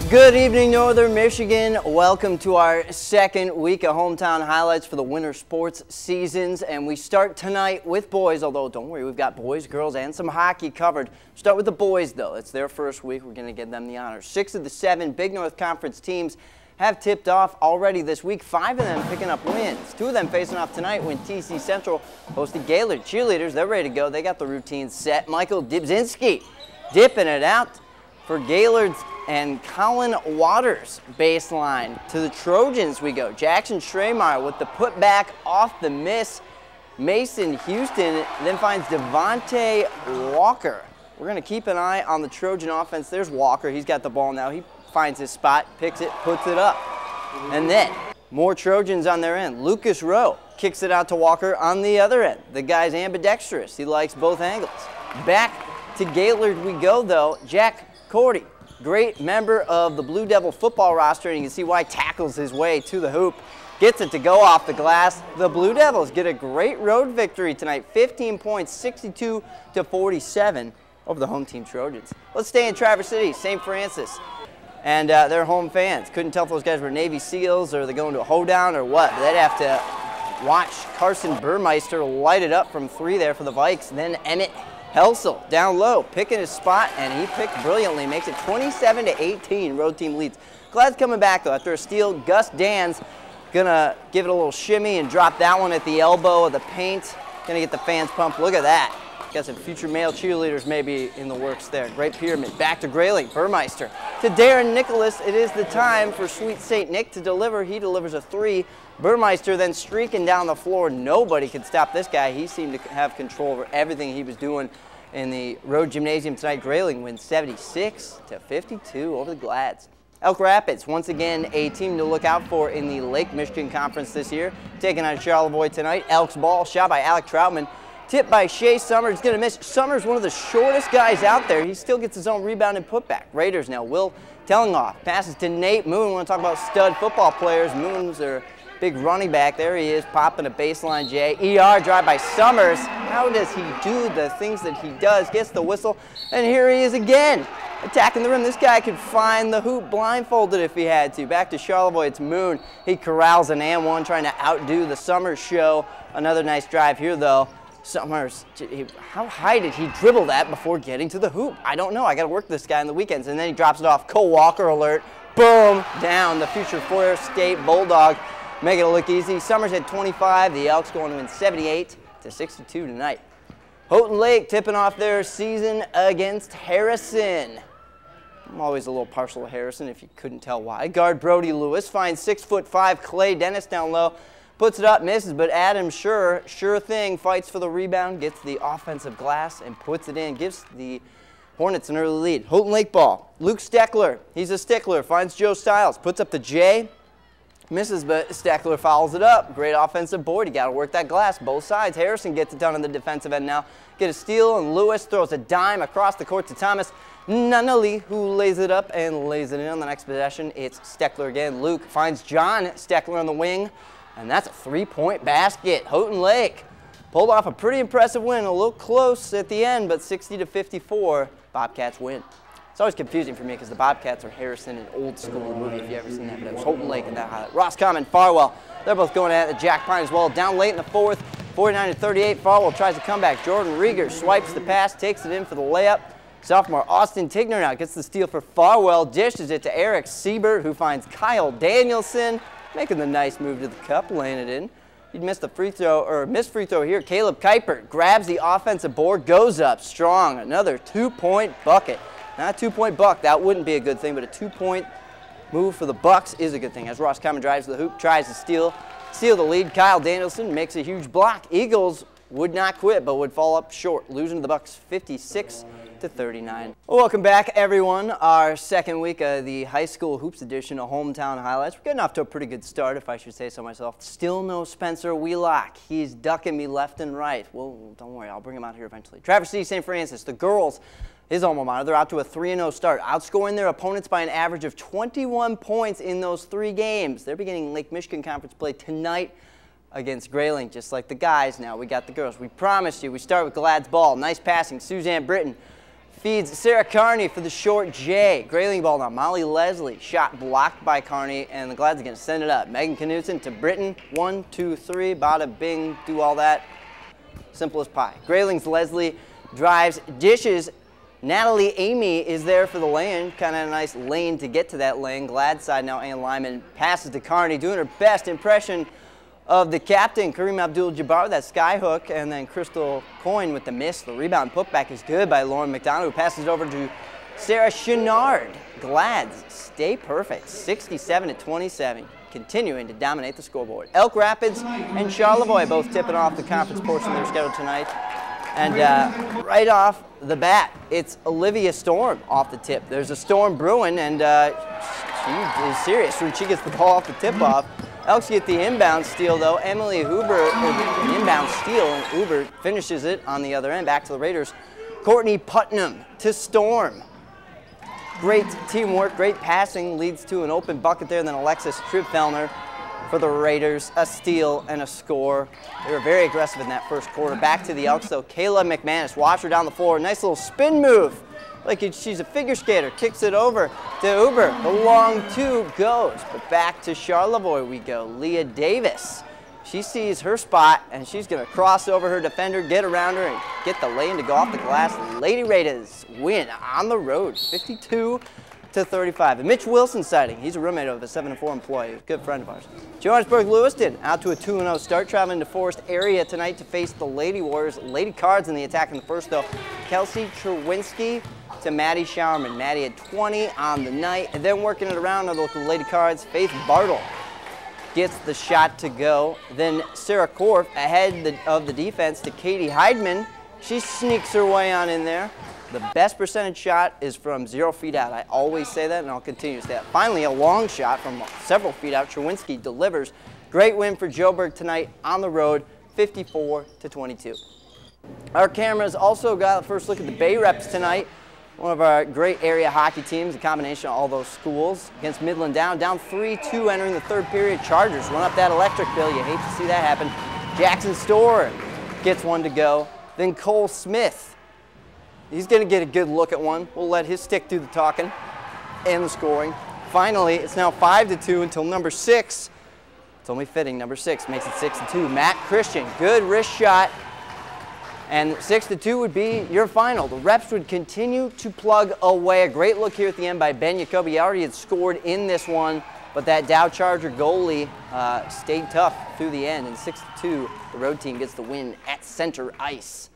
Good evening, Northern Michigan. Welcome to our second week of hometown highlights for the winter sports seasons. And we start tonight with boys, although don't worry, we've got boys, girls, and some hockey covered. Start with the boys, though. It's their first week. We're going to give them the honors. 6 of the 7 Big North Conference teams have tipped off already this week. 5 of them picking up wins. 2 of them facing off tonight when TC Central hosted Gaylord. Cheerleaders, they're ready to go. They got the routine set. Michael Dibzinski dipping it out for Gaylord's and Colin Waters baseline. To the Trojans we go. Jackson Schremeyer with the putback off the miss. Mason Houston then finds Devontae Walker. We're going to keep an eye on the Trojan offense. There's Walker. He's got the ball now. He finds his spot, picks it, puts it up. And then more Trojans on their end. Lucas Rowe kicks it out to Walker on the other end. The guy's ambidextrous. He likes both angles. Back to Gaylord we go, though. Jack Cordy, great member of the Blue Devil football roster, and you can see why tackles his way to the hoop. Gets it to go off the glass. The Blue Devils get a great road victory tonight, 15 points, 62-47 over the home team Trojans. Let's stay in Traverse City, St. Francis, and their home fans. Couldn't tell if those guys were Navy SEALs or they're going to a hoedown or what, but they'd have to watch Carson Burmeister light it up from 3 there for the Vikes. Then Emmett Helsel down low, picking his spot, and he picked brilliantly, makes it 27-18, road team leads. Glad's coming back, though, after a steal. Gus Dan's gonna give it a little shimmy and drop that one at the elbow of the paint. Gonna get the fans pumped. Look at that. Got some future male cheerleaders maybe in the works there. Great pyramid. Back to Grayling. Burmeister to Darren Nicholas. It is the time for Sweet St. Nick to deliver. He delivers a 3. Burmeister then streaking down the floor. Nobody could stop this guy. He seemed to have control over everything he was doing in the road gymnasium tonight. Grayling wins 76-52 over the Glads. Elk Rapids, once again, a team to look out for in the Lake Michigan Conference this year. Taking on Charlevoix tonight. Elk's ball shot by Alec Troutman. Tipped by Shea Summers. Going to miss. Summers, one of the shortest guys out there. He still gets his own rebound and putback. Raiders now. Will Tellingoff passes to Nate Moon. We want to talk about stud football players. Moon's their big running back. There he is, popping a baseline J. ER drive by Summers. How does he do the things that he does? Gets the whistle, and here he is again, attacking the rim. This guy could find the hoop blindfolded if he had to. Back to Charlevoix, it's Moon. He corrals an and one, trying to outdo the Summers show. Another nice drive here, though. Summers, how high did he dribble that before getting to the hoop? I don't know. I got to work this guy on the weekends. And then he drops it off. Cole Walker alert. Boom, down. The future Florida State Bulldog. Make it look easy. Summers had 25. The Elks going to win 78-62 tonight. Houghton Lake tipping off their season against Harrison. I'm always a little partial to Harrison if you couldn't tell why. Guard Brody Lewis finds 6'5" Clay Dennis down low. Puts it up, misses, but Adam sure thing, fights for the rebound, gets the offensive glass, and puts it in. Gives the Hornets an early lead. Houghton Lake ball. Luke Steckler, he's a stickler, finds Joe Stiles, puts up the J, misses, but Steckler fouls it up. Great offensive board. You got to work that glass, both sides. Harrison gets it done on the defensive end now. Get a steal, and Lewis throws a dime across the court to Thomas Nunnally, who lays it up and lays it in on the next possession. It's Steckler again. Luke finds John Steckler on the wing. And that's a 3-point basket. Houghton Lake pulled off a pretty impressive win. A little close at the end, but 60-54, Bobcats win. It's always confusing for me because the Bobcats are Harrison in Old School movie, if you've ever seen that, but it was Houghton Lake in that highlight. Roscommon, Farwell, they're both going at it. Jack Pine as well. Down late in the 4th, 49-38. Farwell tries to come back. Jordan Rieger swipes the pass, takes it in for the layup. Sophomore Austin Tigner now gets the steal for Farwell, dishes it to Eric Siebert, who finds Kyle Danielson, making the nice move to the cup, laying it in. He'd missed the free throw, or missed free throw here. Caleb Kuiper grabs the offensive board, goes up strong. Another 2-point bucket. Not a 2-point buck, that wouldn't be a good thing, but a 2-point move for the Bucks is a good thing. As Roscommon drives to the hoop, tries to steal the lead. Kyle Danielson makes a huge block. Eagles would not quit, but would fall up short, losing to the Bucks 56-39. Well, welcome back, everyone. Our second week of the high school hoops edition of Hometown Highlights. We're getting off to a pretty good start, if I should say so myself. Still no Spencer Wheelock. He's ducking me left and right. Well, don't worry, I'll bring him out here eventually. Traverse City St. Francis, the girls, his alma mater, they're out to a 3-0 start, outscoring their opponents by an average of 21 points in those 3 games. They're beginning Lake Michigan Conference play tonight against Grayling, just like the guys. Now we got the girls. We promised you. We start with Glad's ball. Nice passing. Suzanne Britton feeds Sarah Carney for the short J. Grayling ball now. Molly Leslie, shot blocked by Carney, and the Glad's going to send it up. Megan Knudsen to Britton. 1, 2, 3, bada bing, do all that. Simple as pie. Grayling's Leslie drives, dishes. Natalie Amy is there for the lane. Kind of a nice lane to get to that lane. Glad side now. Ann Lyman passes to Carney, doing her best impression of the captain, Kareem Abdul-Jabbar, with that sky hook, and then Crystal Coyne with the miss. The rebound putback is good by Lauren McDonough, who passes it over to Sarah Chenard. Glads stay perfect, 67-27, continuing to dominate the scoreboard. Elk Rapids and Charlevoix both tipping off the conference portion of their schedule tonight. And right off the bat, it's Olivia Storm off the tip. There's a storm brewing, and she is serious when she gets the ball off the tip-off. Elks get the inbound steal, though. Emily Huber, an inbound steal, and Huber finishes it on the other end. Back to the Raiders. Courtney Putnam to Storm. Great teamwork, great passing, leads to an open bucket there, and then Alexis Tripfellner for the Raiders, a steal and a score. They were very aggressive in that first quarter. Back to the Elks, though. Kayla McManus, watch her down the floor. Nice little spin move. Like she's a figure skater. Kicks it over to Uber. The long two goes. But back to Charlevoix we go. Leah Davis. She sees her spot, and she's going to cross over her defender, get around her, and get the lane to go off the glass. Lady Raiders win on the road, 52-35. The Mitch Wilson sighting. He's a roommate of a 7-4 employee, a good friend of ours. Johannesburg-Lewiston out to a 2-0 start, traveling to Forest area tonight to face the Lady Warriors. Lady Cards in the attack in the first, though. Kelsey Cherwinski to Maddie Showerman. Maddie had 20 on the night, and then working it around on the local Lady Cards, Faith Bartle gets the shot to go. Then Sarah Korf ahead of the defense to Katie Heidman. She sneaks her way on in there. The best percentage shot is from 0 feet out. I always say that, and I'll continue to say that. Finally, a long shot from several feet out. Cherwinski delivers. Great win for Joburg tonight on the road, 54-22. Our cameras also got a first look at the Bay Reps tonight. One of our great area hockey teams, a combination of all those schools, against Midland down 3-2 entering the third period. Chargers run up that electric bill. You hate to see that happen. Jackson Storr gets one to go. Then Cole Smith. He's going to get a good look at one. We'll let his stick do the talking and the scoring. Finally, it's now 5-2 until number 6. It's only fitting. Number 6 makes it 6-2. Matt Christian, good wrist shot. And 6-2 would be your final. The Reps would continue to plug away. A great look here at the end by Ben Jacoby. He already had scored in this one, but that Dow Charger goalie stayed tough through the end. And 6-2, the road team gets the win at center ice.